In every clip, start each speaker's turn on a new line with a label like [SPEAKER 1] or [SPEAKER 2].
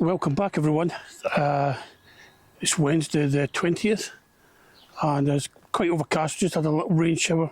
[SPEAKER 1] Welcome back, everyone. It's Wednesday the 20th and it's quite overcast, just had a little rain shower,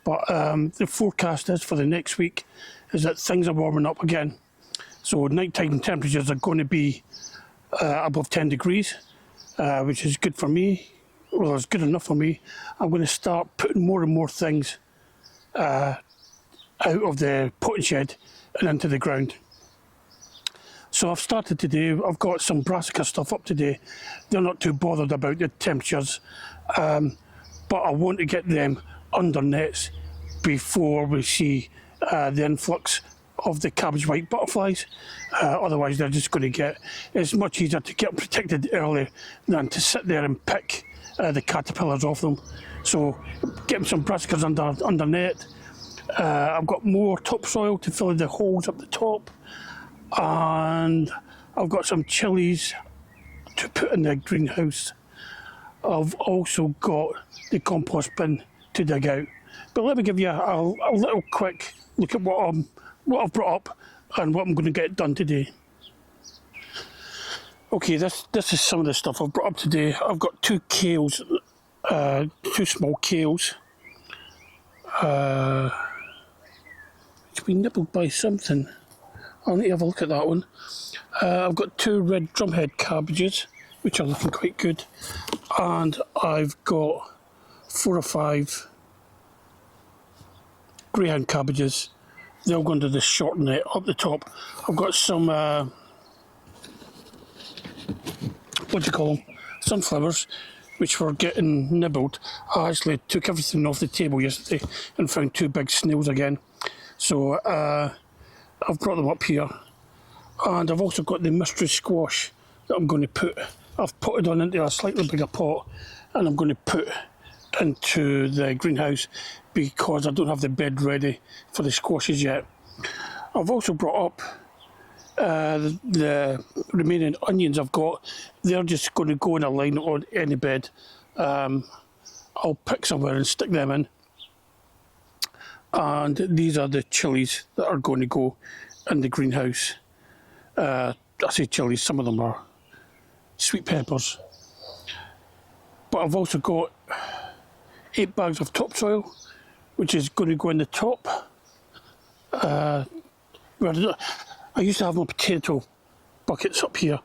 [SPEAKER 1] but the forecast is for the next week is that things are warming up again. So nighttime temperatures are going to be above 10 degrees, which is good for me. Well, it's good enough for me. I'm going to start putting more and more things out of the potting shed and into the ground. So I've started today. I've got some brassica stuff up today. They're not too bothered about the temperatures, but I want to get them under nets before we see the influx of the cabbage white butterflies. Otherwise they're just going to get, it's much easier to get protected early than to sit there and pick the caterpillars off them. So getting some brassicas under net. I've got more topsoil to fill in the holes up the top. And I've got some chilies to put in the greenhouse. I've also got the compost bin to dig out. But let me give you a little quick look at what I've brought up and what I'm going to get done today. Okay, this is some of the stuff I've brought up today. I've got two kales, two small kales. It's been nibbled by something. I'll need to have a look at that one. I've got two red drumhead cabbages, which are looking quite good. And I've got 4 or 5 greyhound cabbages. They'll go under the short net up the top. I've got some, what do you call them? Sunflowers, which were getting nibbled. I actually took everything off the table yesterday and found 2 big snails again. So, I've brought them up here, and I've also got the mystery squash that I'm going to put. I've put it on into a slightly bigger pot, and I'm going to put into the greenhouse because I don't have the bed ready for the squashes yet. I've also brought up the remaining onions I've got. They're just going to go in a line on any bed. I'll pick somewhere and stick them in. And these are the chilies that are going to go in the greenhouse. I say chilies, some of them are sweet peppers. But I've also got 8 bags of topsoil, which is going to go in the top. I used to have my potato buckets up here,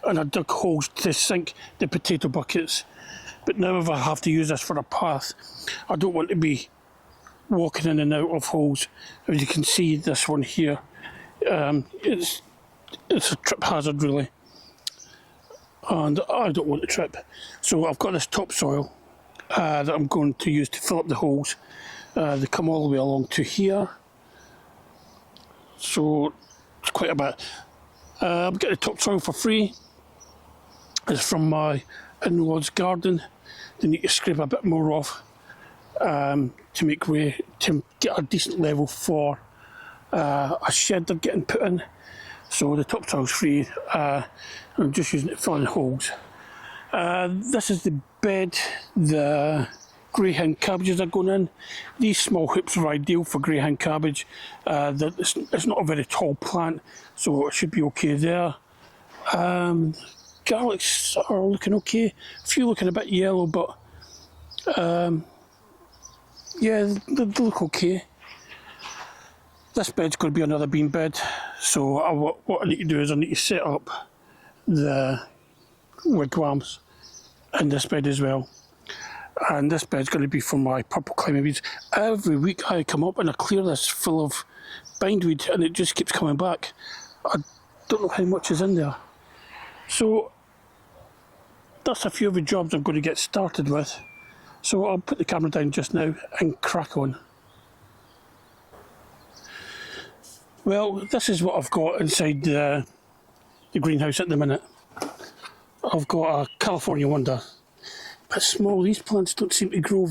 [SPEAKER 1] and I dug holes to sink the potato buckets. But now if I have to use this for a path, I don't want to be walking in and out of holes. As you can see, this one here, it's a trip hazard really, and I don't want to trip. So I've got this topsoil that I'm going to use to fill up the holes. They come all the way along to here, so it's quite a bit. I'm getting the topsoil for free. It's from my in-laws garden. They need to scrape a bit more off to make way to get a decent level for a shed they're getting put in. So the topsoil's free. I'm just using it to fill in holes. This is the bed the greyhound cabbages are going in. These small hoops are ideal for greyhound cabbage. It's not a very tall plant, so it should be okay there. Garlics are looking okay. A few looking a bit yellow, but yeah, they look okay. This bed's going to be another bean bed, so what I need to do is I need to set up the wigwams in this bed as well. And this bed's going to be for my purple climbing weeds. Every week I come up and I clear this full of bindweed and it just keeps coming back. I don't know how much is in there. So that's a few of the jobs I'm going to get started with. So I'll put the camera down just now and crack on. Well, this is what I've got inside the greenhouse at the minute. I've got a California Wonder. But small, these plants don't seem to grow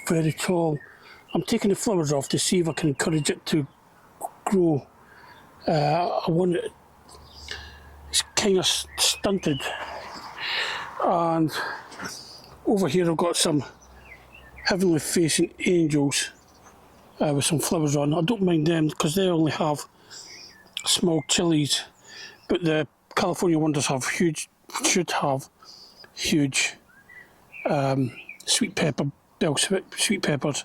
[SPEAKER 1] very tall. I'm taking the flowers off to see if I can encourage it to grow. I want it, it's kind of stunted. And over here I've got some heavenly facing angels with some flowers on. I don't mind them because they only have small chilies, but the California Wonders should have huge sweet peppers.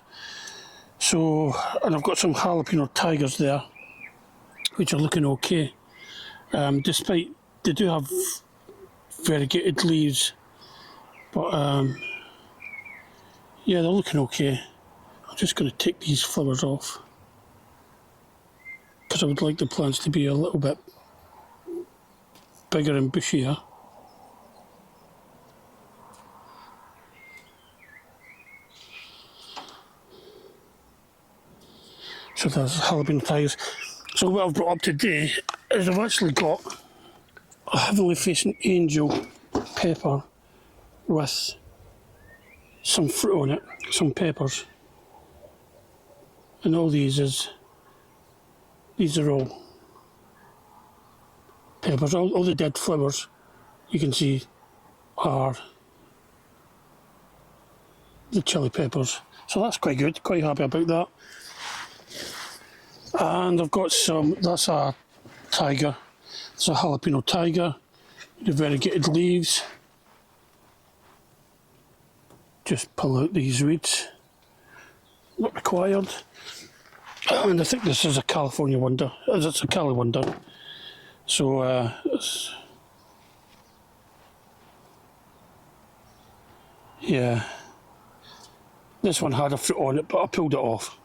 [SPEAKER 1] So, and I've got some jalapeno tigers there, which are looking okay. Despite they do have variegated leaves, but yeah, they're looking okay. I'm just going to take these flowers off because I would like the plants to be a little bit bigger and bushier. So there's jalapeno tigers. So what I've brought up today is I've actually got a heavily facing angel pepper with some fruit on it, some peppers. And all these are all peppers. All the dead flowers you can see are the chili peppers. So that's quite good, quite happy about that. And I've got that's a tiger, it's a jalapeno tiger, the variegated leaves. Just pull out these weeds, not required. And I think this is a California Wonder, it's a Cali Wonder. So yeah, this one had a fruit on it, but I pulled it off.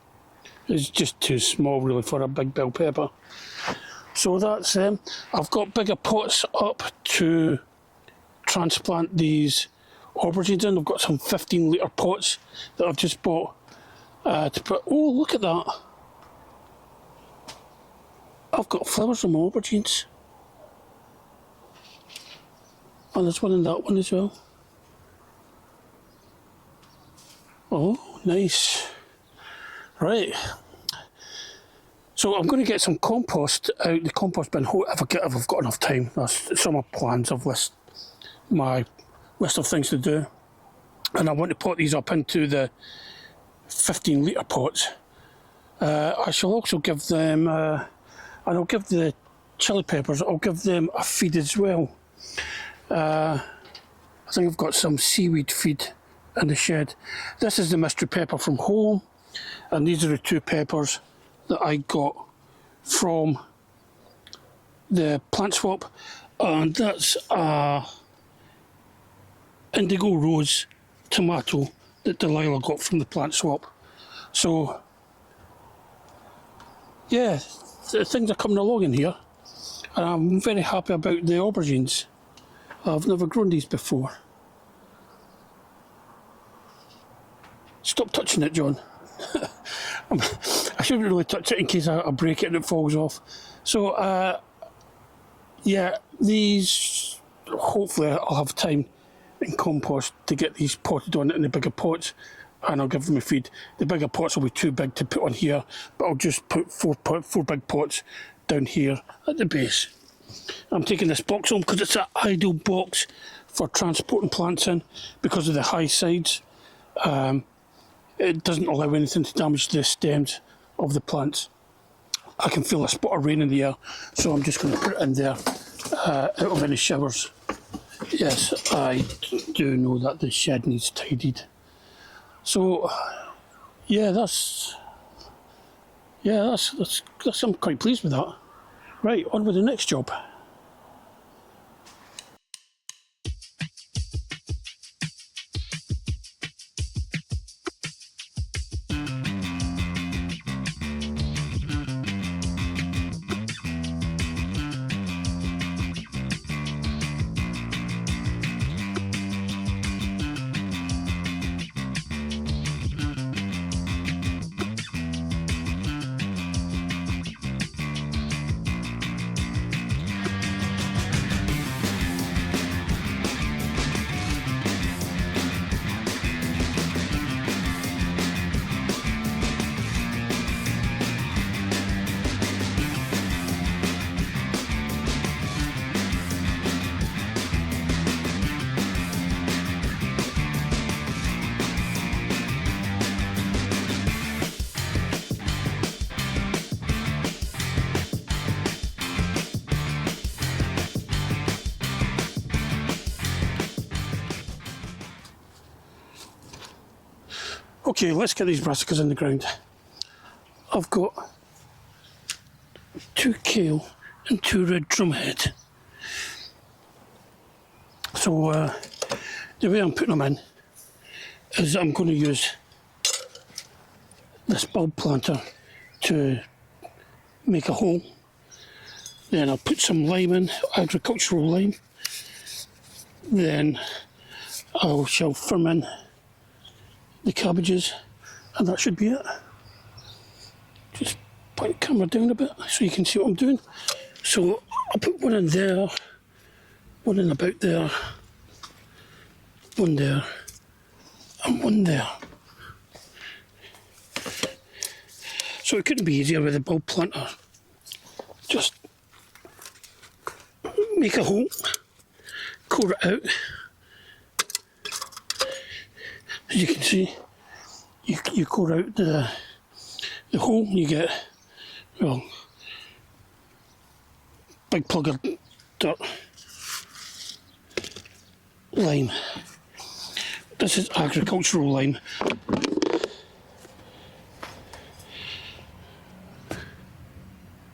[SPEAKER 1] It's just too small really for a big bell pepper. So that's them. I've got bigger pots up to transplant these aubergines in. I've got some 15-litre pots that I've just bought to put. Oh, look at that. I've got flowers from aubergines. And there's one in that one as well. Oh, nice. Right. So I'm going to get some compost out the compost bin if I've got enough time. That's some of my plans. I've my list of things to do. And I want to put these up into the 15-litre pots. I shall also give them, and I'll give the chili peppers, I'll give them a feed as well. I think I've got some seaweed feed in the shed. This is the mystery pepper from home, and these are the two peppers that I got from the plant swap, and that's a indigo rose tomato that Delilah got from the plant swap. So yeah, things are coming along in here, and I'm very happy about the aubergines. I've never grown these before. Stop touching it, John. I shouldn't really touch it in case I break it and it falls off. So yeah, these, hopefully I'll have time in compost to get these potted on in the bigger pots, and I'll give them a feed. The bigger pots will be too big to put on here, but I'll just put four big pots down here at the base. I'm taking this box home because it's an ideal box for transporting plants in because of the high sides. It doesn't allow anything to damage the stems of the plants. I can feel a spot of rain in the air, so I'm just going to put it in there out of any showers. Yes, I do know that the shed needs tidied. So yeah, I'm quite pleased with that. Right, on with the next job. Okay, let's get these brassicas in the ground. I've got 2 kale and 2 red drumhead. So the way I'm putting them in is I'm going to use this bulb planter to make a hole. Then I'll put some lime in, agricultural lime. Then I shall firm in the cabbages, and that should be it. Just point the camera down a bit so you can see what I'm doing. So I'll put one in there, one in about there, one there, and one there. So it couldn't be easier with a bulb planter. Just make a hole, core it out. As you can see, you core out the hole, you get, well, big plug of dirt, lime. This is agricultural lime.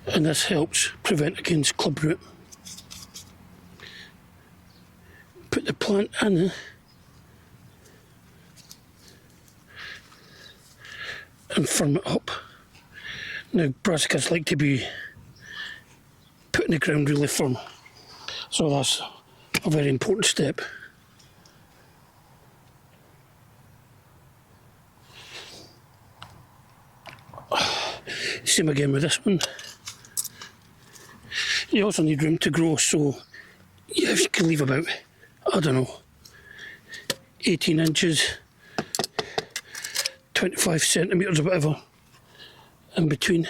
[SPEAKER 1] And this helps prevent against club root. Put the plant in and firm it up. Now brassicas like to be put in the ground really firm, so that's a very important step. Same again with this one. You also need room to grow, so you can leave about, I don't know, 18 inches, 25 centimetres or whatever in between.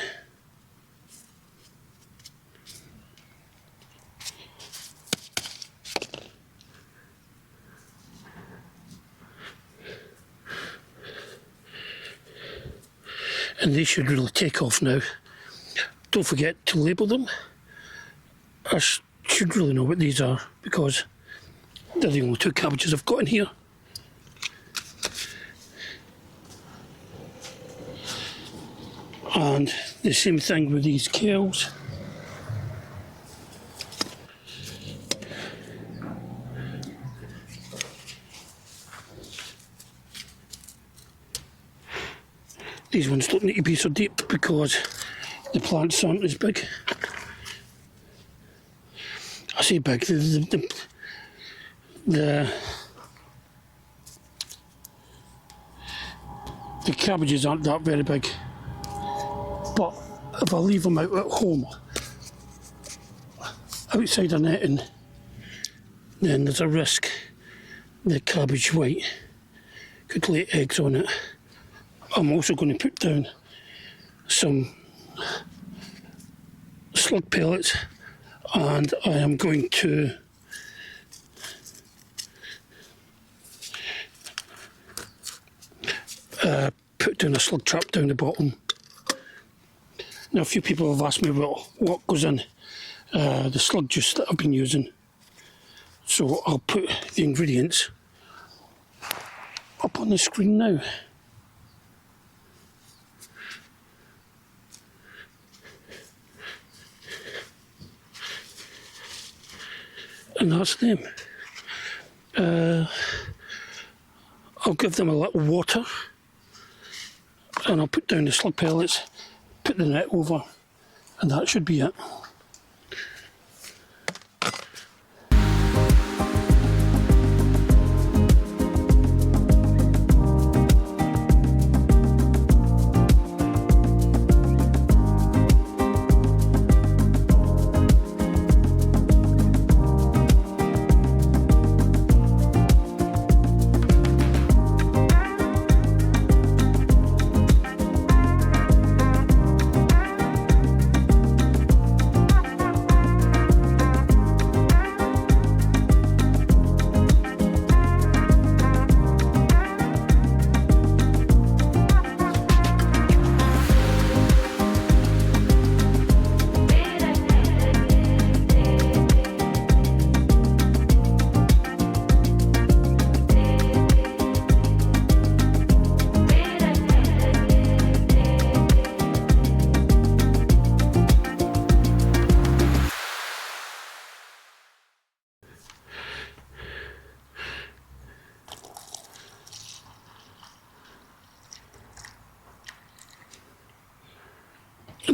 [SPEAKER 1] And they should really take off now. Don't forget to label them. I should really know what these are because they're the only 2 cabbages I've got in here. And the same thing with these kales. These ones don't need to be so deep because the plants aren't as big. I say big, the cabbages aren't that very big. But if I leave them out at home, outside a netting, then there's a risk the cabbage white could lay eggs on it. I'm also going to put down some slug pellets, and I am going to put down a slug trap down the bottom. Now a few people have asked me, well, what goes in the slug juice that I've been using. So I'll put the ingredients up on the screen now. And that's them. I'll give them a little water, and I'll put down the slug pellets, put the net over, and that should be it.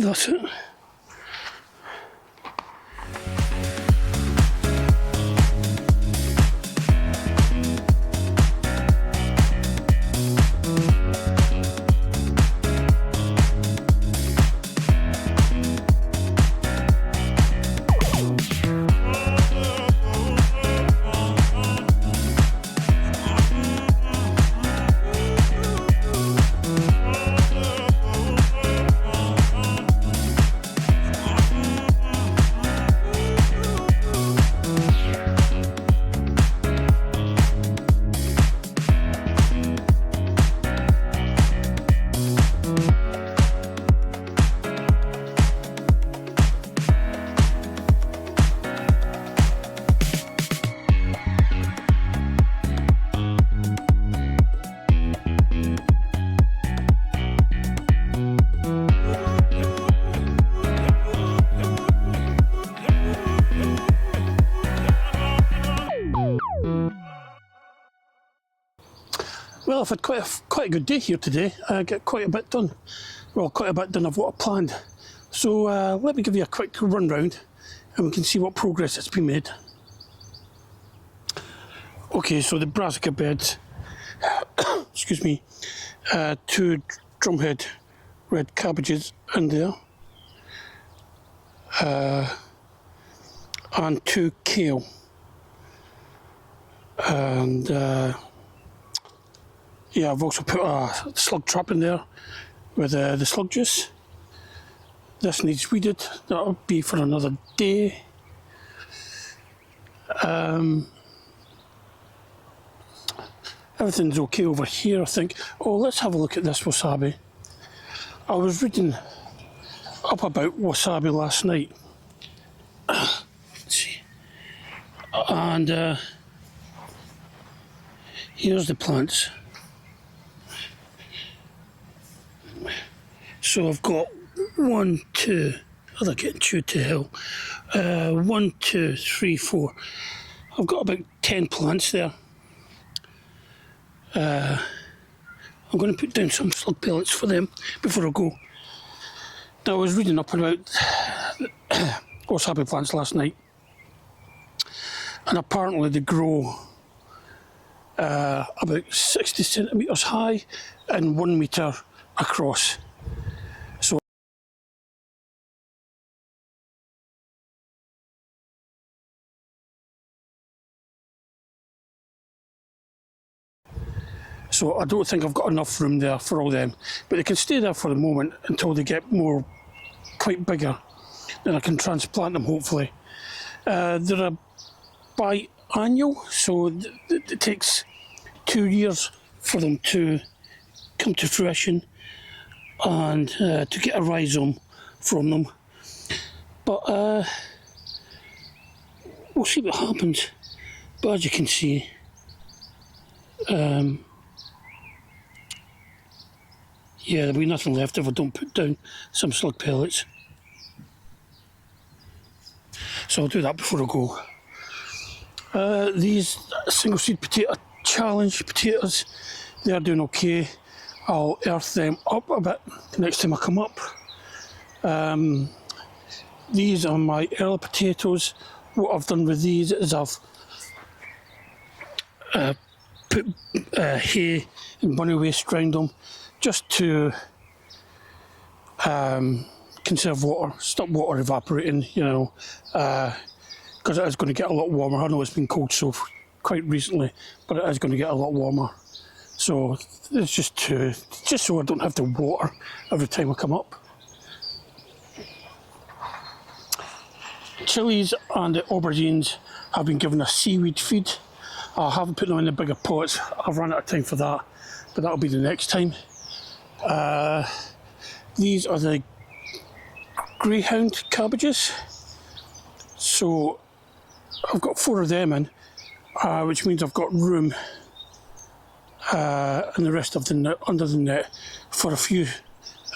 [SPEAKER 1] That's it. Well, I've had quite a good day here today. I got quite a bit done. Well, quite a bit done of what I planned. So let me give you a quick run round and we can see what progress has been made. Okay, so the brassica beds, excuse me, 2 drumhead red cabbages in there, and 2 kale, and yeah, I've also put a slug trap in there with the slug juice. This needs weeded, that'll be for another day. Everything's okay over here, I think. Oh, let's have a look at this wasabi. I was reading up about wasabi last night. Let's see. And here's the plants. So I've got 1, 2, oh, they're getting chewed to hell. 1, 2, 3, 4. I've got about 10 plants there. I'm going to put down some slug pellets for them before I go. Now, I was reading up about wasabi plants last night, and apparently they grow about 60 centimetres high and 1 metre across. So I don't think I've got enough room there for all them, but they can stay there for the moment until they get quite bigger. Then I can transplant them hopefully. They're a biannual, so it takes 2 years for them to come to fruition and to get a rhizome from them. But we'll see what happens. But as you can see, yeah, there'll be nothing left if I don't put down some slug pellets. So I'll do that before I go. These single seed potato challenge potatoes, they're doing okay. I'll earth them up a bit the next time I come up. These are my early potatoes. What I've done with these is I've put hay and bunny waste around them, just to conserve water, stop water evaporating, you know, because it is going to get a lot warmer. I know it's been cold so quite recently, but it is going to get a lot warmer. So it's just so I don't have to water every time I come up. Chilies and the aubergines have been given a seaweed feed. I haven't put them in the bigger pots. I've run out of time for that, but that'll be the next time. These are the greyhound cabbages. So I've got 4 of them in, which means I've got room and the rest of the net, under the net, for a few,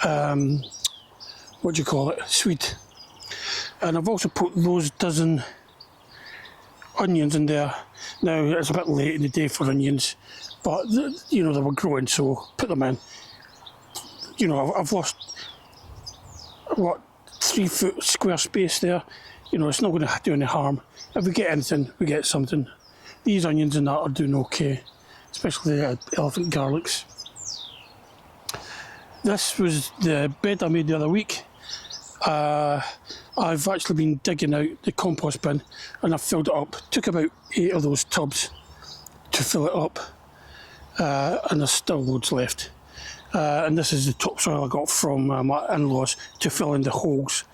[SPEAKER 1] what do you call it, sweet. And I've also put those dozen onions in there. Now it's a bit late in the day for onions, but you know, they were growing, so put them in. You know, I've lost what, 3 foot square space there. You know, it's not going to do any harm. If we get anything, we get something. These onions and that are doing okay, especially the elephant garlics. This was the bed I made the other week. I've actually been digging out the compost bin and I've filled it up. Took about 8 of those tubs to fill it up, and there's still loads left. And this is the topsoil I got from my in-laws to fill in the holes.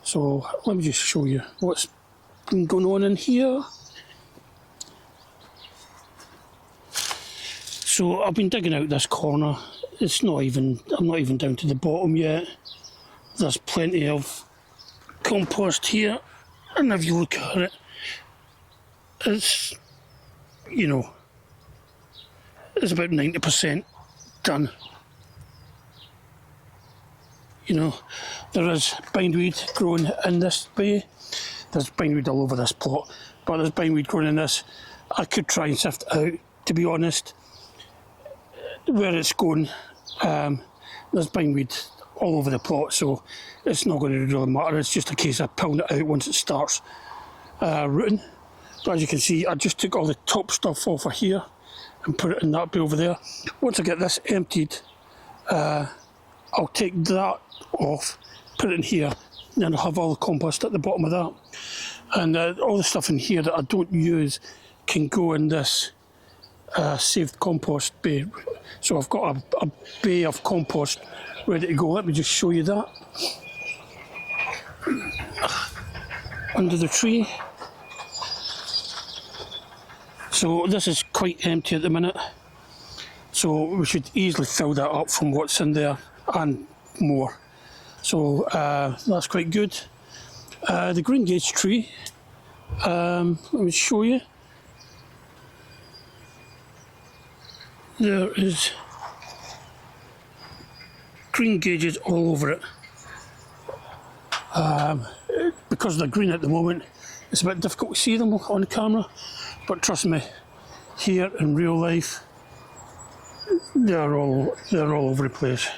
[SPEAKER 1] So let me just show you what's been going on in here. So I've been digging out this corner. I'm not even down to the bottom yet. There's plenty of compost here, and if you look at it, it's, you know, it's about 90% done. You know, there is bindweed growing in this bay. There's bindweed all over this plot, but there's bindweed growing in this. I could try and sift it out, to be honest. Where it's going, there's bindweed all over the plot, so it's not going to really matter. It's just a case of pulling it out once it starts rooting. But as you can see, I just took all the top stuff off of here and put it in that bay over there. Once I get this emptied, I'll take that off, put it in here, and then I'll have all the compost at the bottom of that. And all the stuff in here that I don't use can go in this saved compost bay. So I've got a bay of compost ready to go. Let me just show you that. Under the tree. So this is quite empty at the minute. So we should easily fill that up from what's in there and more. So that's quite good. The green gage tree, let me show you. There is green gauges all over it. Because they're green at the moment, it's a bit difficult to see them on camera, but trust me, here in real life, they're all over the place,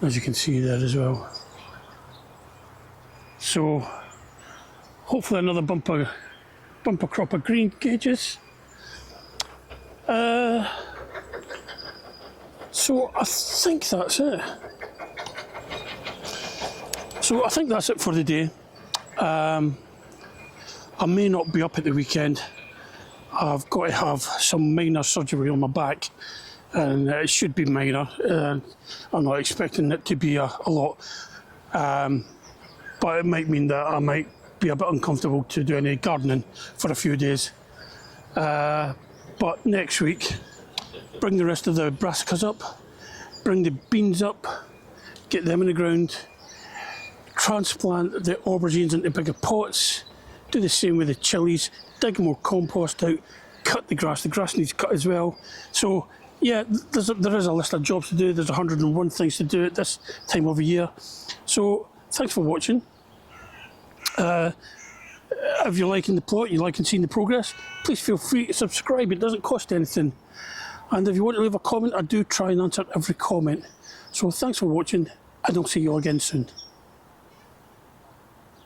[SPEAKER 1] as you can see there as well. So hopefully another bumper crop of green gauges. So I think that's it. So I think that's it for the day. I may not be up at the weekend. I've got to have some minor surgery on my back, and it should be minor. I'm not expecting it to be a lot, but it might mean that I might be a bit uncomfortable to do any gardening for a few days. But next week, bring the rest of the brassicas up, bring the beans up, get them in the ground, transplant the aubergines into bigger pots, do the same with the chilies, dig more compost out, cut the grass needs cut as well. So yeah, there is a list of jobs to do. There's 101 things to do at this time of the year. So thanks for watching. If you're liking the plot, you're liking seeing the progress, please feel free to subscribe. It doesn't cost anything. And if you want to leave a comment, I do try and answer every comment. So thanks for watching, and I'll see you all again soon.